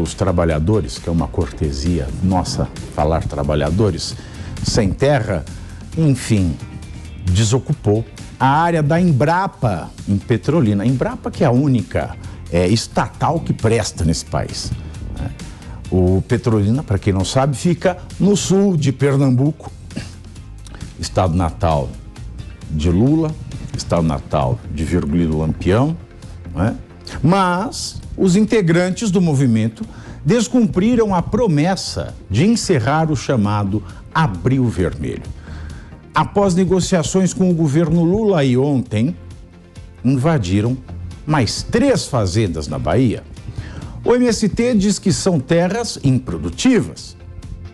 dos trabalhadores, que é uma cortesia nossa falar trabalhadores, sem terra, enfim, desocupou a área da Embrapa em Petrolina. A Embrapa, que é a única estatal que presta nesse país. O Petrolina, para quem não sabe, fica no sul de Pernambuco, estado natal de Lula, estado natal de Virgulino Lampião, né? Mas os integrantes do movimento descumpriram a promessa de encerrar o chamado Abril Vermelho. Após negociações com o governo Lula e ontem, invadiram mais 3 fazendas na Bahia. O MST diz que são terras improdutivas.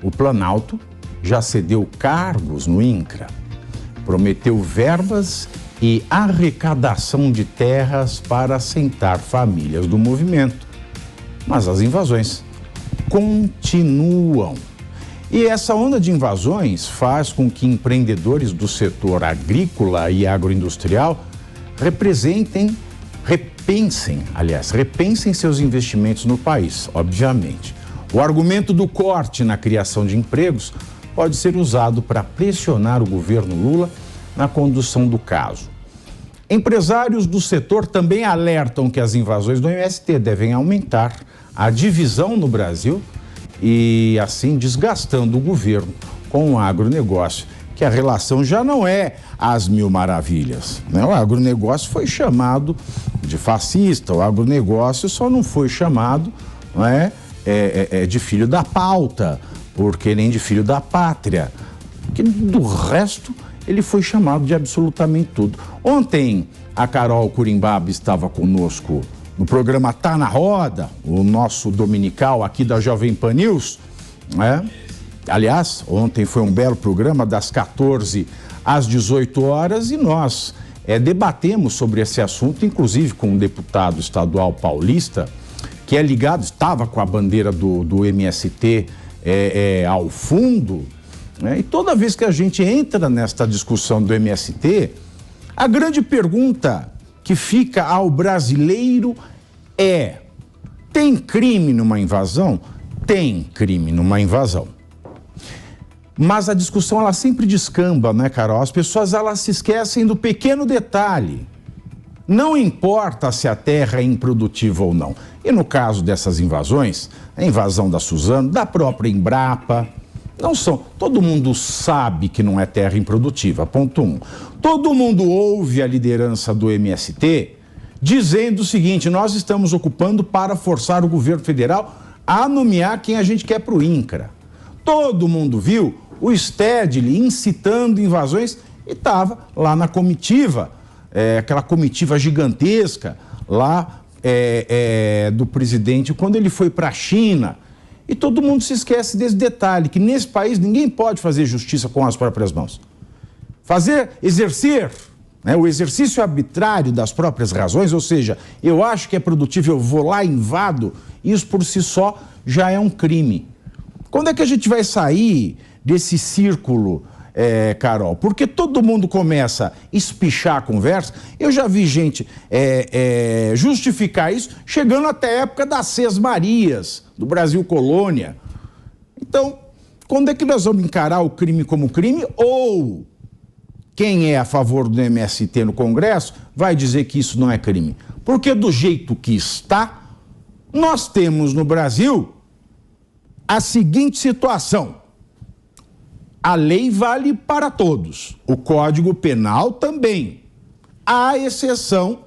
O Planalto já cedeu cargos no INCRA, prometeu verbas e arrecadação de terras para assentar famílias do movimento. Mas as invasões continuam. E essa onda de invasões faz com que empreendedores do setor agrícola e agroindustrial repensem seus investimentos no país, obviamente. O argumento do corte na criação de empregos pode ser usado para pressionar o governo Lula na condução do caso. Empresários do setor também alertam que as invasões do MST devem aumentar a divisão no Brasil e, assim, desgastando o governo com o agronegócio, que a relação já não é às mil maravilhas, né? O agronegócio foi chamado de fascista, o agronegócio só não foi chamado, não é, de filho da pauta, porque nem de filho da pátria, que do resto ele foi chamado de absolutamente tudo. Ontem a Carol Curimbaba estava conosco no programa Tá na Roda, o nosso dominical aqui da Jovem Pan News, né? Aliás, ontem foi um belo programa das 14 às 18 horas e nós debatemos sobre esse assunto, inclusive com um deputado estadual paulista que é ligado, estava com a bandeira do MST ao fundo, né? E toda vez que a gente entra nesta discussão do MST, a grande pergunta que fica ao brasileiro é: tem crime numa invasão? Tem crime numa invasão. Mas a discussão, ela sempre descamba, né, Carol? As pessoas, elas se esquecem do pequeno detalhe. Não importa se a terra é improdutiva ou não. E no caso dessas invasões, a invasão da Suzano, da própria Embrapa, não são. Todo mundo sabe que não é terra improdutiva, ponto 1. Todo mundo ouve a liderança do MST dizendo o seguinte: nós estamos ocupando para forçar o governo federal a nomear quem a gente quer para o INCRA. Todo mundo viu o Stedley incitando invasões e estava lá na comitiva, aquela comitiva gigantesca lá do presidente quando ele foi para a China. E todo mundo se esquece desse detalhe, que nesse país ninguém pode fazer justiça com as próprias mãos. Exercer, né, o exercício arbitrário das próprias razões, ou seja, eu acho que é produtivo, eu vou lá e invado, isso por si só já é um crime. Quando é que a gente vai sair desse círculo, Carol? Porque todo mundo começa a espichar a conversa. Eu já vi gente justificar isso chegando até a época das Sesmarias, do Brasil Colônia. Então, quando é que nós vamos encarar o crime como crime? Ou quem é a favor do MST no Congresso vai dizer que isso não é crime? Porque do jeito que está, nós temos no Brasil a seguinte situação: a lei vale para todos, o Código Penal também, à exceção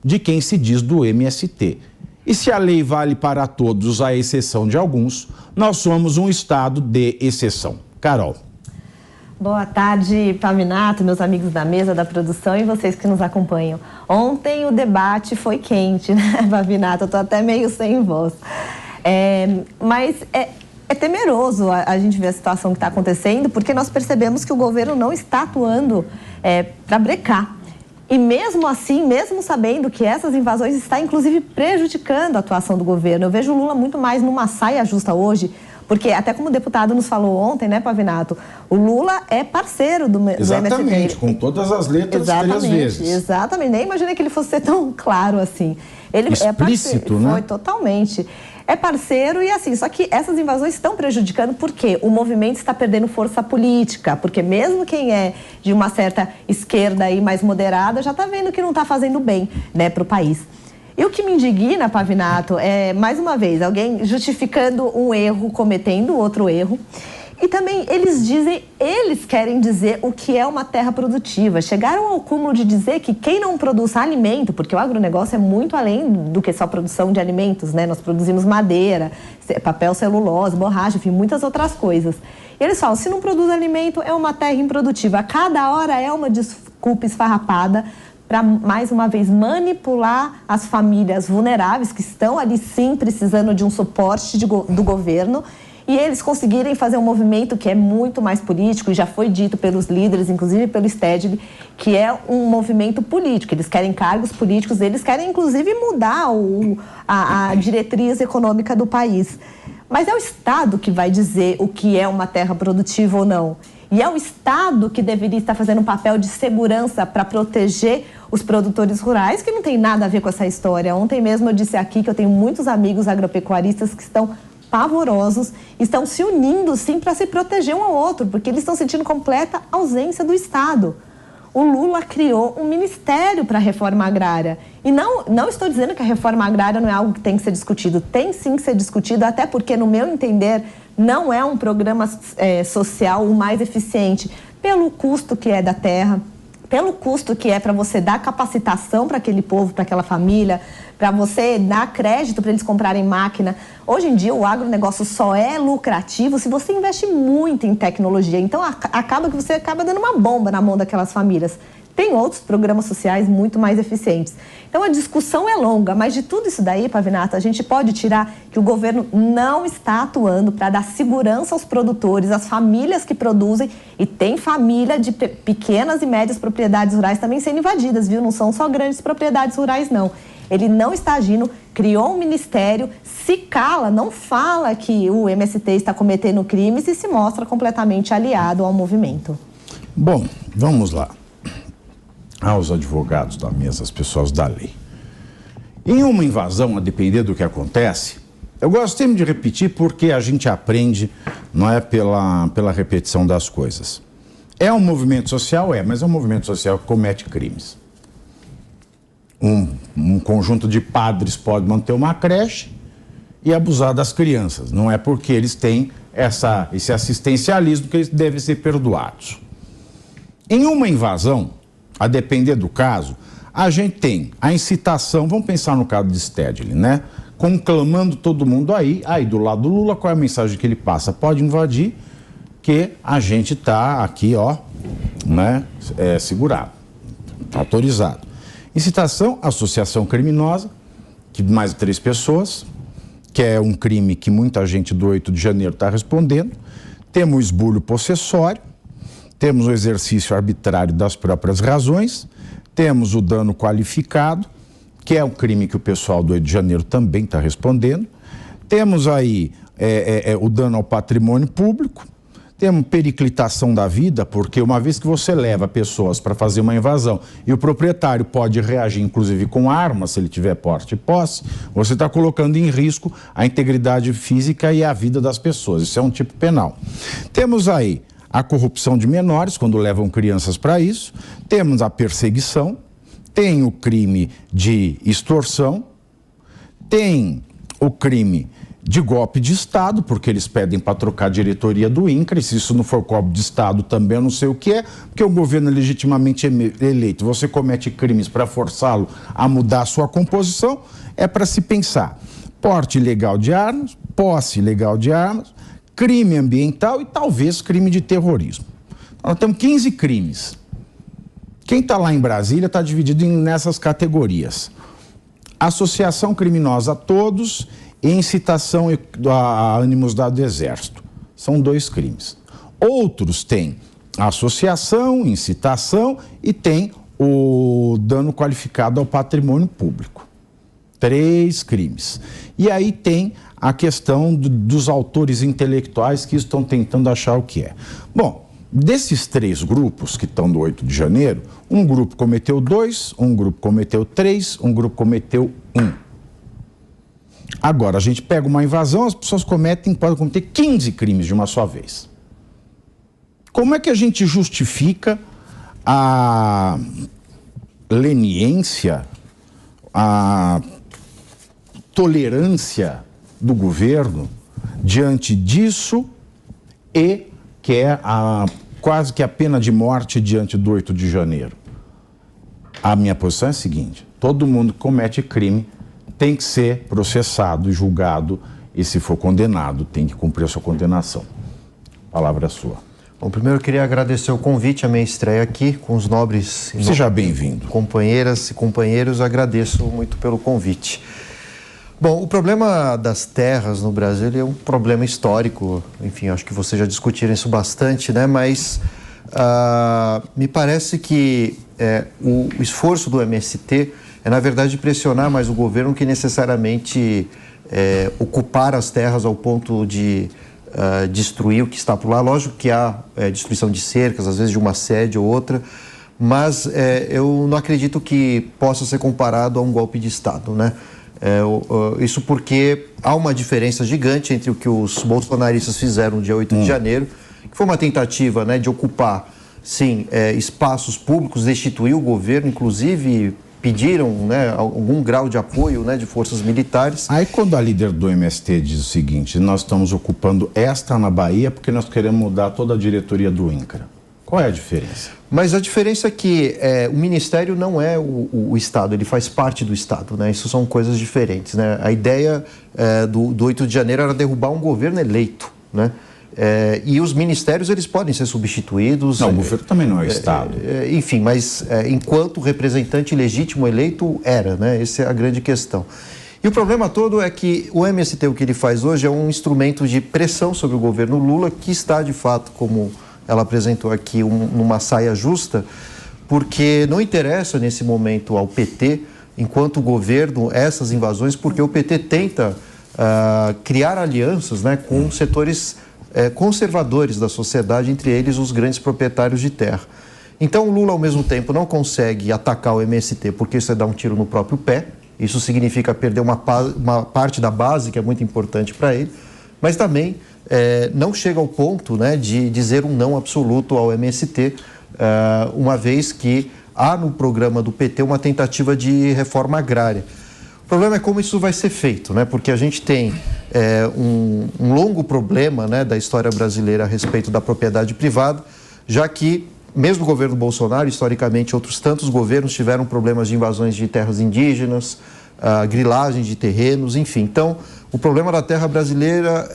de quem se diz do MST. E se a lei vale para todos, à exceção de alguns, nós somos um estado de exceção. Carol. Boa tarde, Pavinato, meus amigos da mesa da produção e vocês que nos acompanham. Ontem o debate foi quente, né, Pavinato? Eu tô até meio sem voz. Mas é temeroso a gente ver a situação que está acontecendo, porque nós percebemos que o governo não está atuando para brecar. E mesmo assim, mesmo sabendo que essas invasões estão, inclusive, prejudicando a atuação do governo, eu vejo o Lula muito mais numa saia justa hoje, porque até como o deputado nos falou ontem, né, Pavinato, o Lula é parceiro do MST. Exatamente, com todas as letras, exatamente, 3 vezes. Exatamente, nem imaginei que ele fosse ser tão claro assim. Ele explícito, né? Foi totalmente. é parceiro e assim, só que essas invasões estão prejudicando porque o movimento está perdendo força política, porque mesmo quem é de uma certa esquerda aí mais moderada já está vendo que não está fazendo bem, né, para o país. E o que me indigna, Pavinato, é, mais uma vez, alguém justificando um erro, cometendo outro erro. E também eles querem dizer o que é uma terra produtiva. Chegaram ao cúmulo de dizer que quem não produz alimento, porque o agronegócio é muito além do que só produção de alimentos, né? Nós produzimos madeira, papel, celulose, borracha, enfim, muitas outras coisas. E eles falam, se não produz alimento, é uma terra improdutiva. A cada hora é uma desculpa esfarrapada para, mais uma vez, manipular as famílias vulneráveis que estão ali, sim, precisando de um suporte do governo. E eles conseguirem fazer um movimento que é muito mais político, e já foi dito pelos líderes, inclusive pelo Stedley, que é um movimento político. Eles querem cargos políticos, eles querem, inclusive, mudar a diretriz econômica do país. Mas é o Estado que vai dizer o que é uma terra produtiva ou não. E é o Estado que deveria estar fazendo um papel de segurança para proteger os produtores rurais, que não tem nada a ver com essa história. Ontem mesmo eu disse aqui que eu tenho muitos amigos agropecuaristas que estão pavorosos, estão se unindo sim para se proteger um ao outro, porque eles estão sentindo completa ausência do Estado. O Lula criou um ministério para a reforma agrária. E não estou dizendo que a reforma agrária não é algo que tem que ser discutido. Tem sim que ser discutido, até porque, no meu entender, não é um programa social o mais eficiente, pelo custo que é da terra, pelo custo que é para você dar capacitação para aquele povo, para aquela família, para você dar crédito para eles comprarem máquina. Hoje em dia, o agronegócio só é lucrativo se você investe muito em tecnologia. Então, acaba que você acaba dando uma bomba na mão daquelas famílias. Tem outros programas sociais muito mais eficientes. Então, a discussão é longa, mas de tudo isso daí, Pavinato, a gente pode tirar que o governo não está atuando para dar segurança aos produtores, às famílias que produzem, e tem família de pequenas e médias propriedades rurais também sendo invadidas, viu? Não são só grandes propriedades rurais, não. Ele não está agindo, criou um ministério, se cala, não fala que o MST está cometendo crimes e se mostra completamente aliado ao movimento. Bom, vamos lá. Aos advogados da mesa, as pessoas da lei. Em uma invasão, a depender do que acontece, eu gosto sempre de repetir porque a gente aprende, não é pela repetição das coisas. É um movimento social? Mas é um movimento social que comete crimes. Um conjunto de padres pode manter uma creche e abusar das crianças. Não é porque eles têm esse assistencialismo que eles devem ser perdoados. Em uma invasão, a depender do caso, a gente tem a incitação, vamos pensar no caso de Stedley, né? Conclamando todo mundo aí do lado do Lula, qual é a mensagem que ele passa? Pode invadir, que a gente está aqui, né? Segurado, tá autorizado. Incitação, associação criminosa, de mais de 3 pessoas, que é um crime que muita gente do 8 de janeiro está respondendo. Temos o esbulho possessório, temos o exercício arbitrário das próprias razões, temos o dano qualificado, que é um crime que o pessoal do 8 de janeiro também está respondendo. Temos aí o dano ao patrimônio público, temos periclitação da vida, porque uma vez que você leva pessoas para fazer uma invasão e o proprietário pode reagir, inclusive com armas, se ele tiver porte e posse, você está colocando em risco a integridade física e a vida das pessoas. Isso é um tipo penal. Temos aí a corrupção de menores, quando levam crianças para isso, temos a perseguição, tem o crime de extorsão, tem o crime de golpe de Estado, porque eles pedem para trocar a diretoria do INCRA, se isso não for golpe de Estado também eu não sei o que é, porque o governo é legitimamente eleito, você comete crimes para forçá-lo a mudar a sua composição, é para se pensar porte ilegal de armas, posse ilegal de armas, crime ambiental e talvez crime de terrorismo. Nós temos 15 crimes. Quem está lá em Brasília está dividido nessas categorias. Associação criminosa a todos e incitação a animosidade do Exército. São 2 crimes. Outros têm associação, incitação e tem o dano qualificado ao patrimônio público. 3 crimes. E aí tem a questão dos autores intelectuais que estão tentando achar o que é. Bom, desses 3 grupos que estão do 8 de janeiro, um grupo cometeu 2, um grupo cometeu 3, um grupo cometeu 1. Agora, a gente pega uma invasão, as pessoas podem cometer 15 crimes de uma só vez. Como é que a gente justifica a leniência, a tolerância do governo diante disso e quer quase que a pena de morte diante do 8 de janeiro? A minha posição é a seguinte: todo mundo que comete crime tem que ser processado e julgado, e se for condenado, tem que cumprir a sua condenação. A palavra é sua. Bom, primeiro eu queria agradecer o convite, a minha estreia aqui com os nobres... Seja bem-vindo. Companheiras e companheiros, agradeço muito pelo convite. Bom, o problema das terras no Brasil é um problema histórico, enfim, acho que vocês já discutiram isso bastante, né? Mas me parece que o esforço do MST é, na verdade, pressionar mais o governo que necessariamente ocupar as terras ao ponto de destruir o que está por lá. Lógico que há destruição de cercas, às vezes de uma sede ou outra, mas eu não acredito que possa ser comparado a um golpe de Estado, né? Isso porque há uma diferença gigante entre o que os bolsonaristas fizeram no dia 8 de janeiro, que foi uma tentativa, né, de ocupar, sim, espaços públicos, destituir o governo, inclusive pediram, né, algum grau de apoio, né, de forças militares. Aí quando a líder do MST diz o seguinte: nós estamos ocupando esta na Bahia porque nós queremos mudar toda a diretoria do INCRA. Qual é a diferença? Mas a diferença é que o Ministério não é o Estado, ele faz parte do Estado, né? Isso são coisas diferentes, né? A ideia do 8 de janeiro era derrubar um governo eleito, né? E os ministérios, eles podem ser substituídos. Não, o governo também não é o Estado. Enfim, mas enquanto representante legítimo eleito era, né? Essa é a grande questão. E o problema todo é que o MST, o que ele faz hoje, é um instrumento de pressão sobre o governo Lula, que está, de fato, como ela apresentou aqui, numa saia justa, porque não interessa nesse momento ao PT, enquanto governo, essas invasões, porque o PT tenta criar alianças, né, com setores conservadores da sociedade, entre eles os grandes proprietários de terra. Então o Lula, ao mesmo tempo, não consegue atacar o MST, porque isso é dar um tiro no próprio pé, isso significa perder uma parte da base, que é muito importante para ele, mas também não chega ao ponto, né, de dizer um não absoluto ao MST, uma vez que há no programa do PT uma tentativa de reforma agrária. O problema é como isso vai ser feito, né, porque a gente tem um longo problema, né, da história brasileira a respeito da propriedade privada, já que mesmo o governo Bolsonaro, historicamente, outros tantos governos tiveram problemas de invasões de terras indígenas, grilagem de terrenos, enfim. Então, o problema da terra brasileira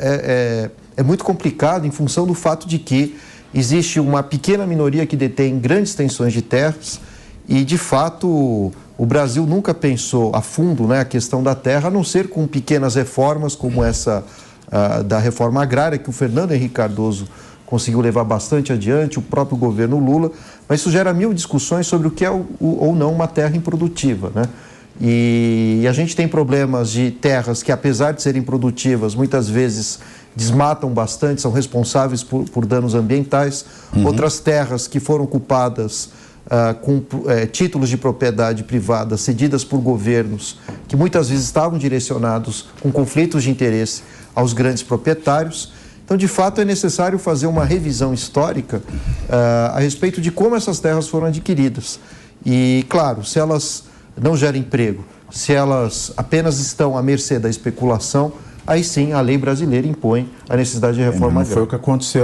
é muito complicado em função do fato de que existe uma pequena minoria que detém grandes extensões de terras e, de fato, o Brasil nunca pensou a fundo, né, a questão da terra, a não ser com pequenas reformas como essa da reforma agrária, que o Fernando Henrique Cardoso conseguiu levar bastante adiante, o próprio governo Lula, mas isso gera mil discussões sobre o que é ou não uma terra improdutiva, né? E a gente tem problemas de terras que, apesar de serem produtivas, muitas vezes desmatam bastante, são responsáveis por danos ambientais. Outras terras que foram ocupadas com títulos de propriedade privada cedidas por governos que muitas vezes estavam direcionados com conflitos de interesse aos grandes proprietários. Então, de fato, é necessário fazer uma revisão histórica a respeito de como essas terras foram adquiridas. E, claro, se elas não geram emprego, se elas apenas estão à mercê da especulação, aí sim a lei brasileira impõe a necessidade de reforma agrária. Não foi o que aconteceu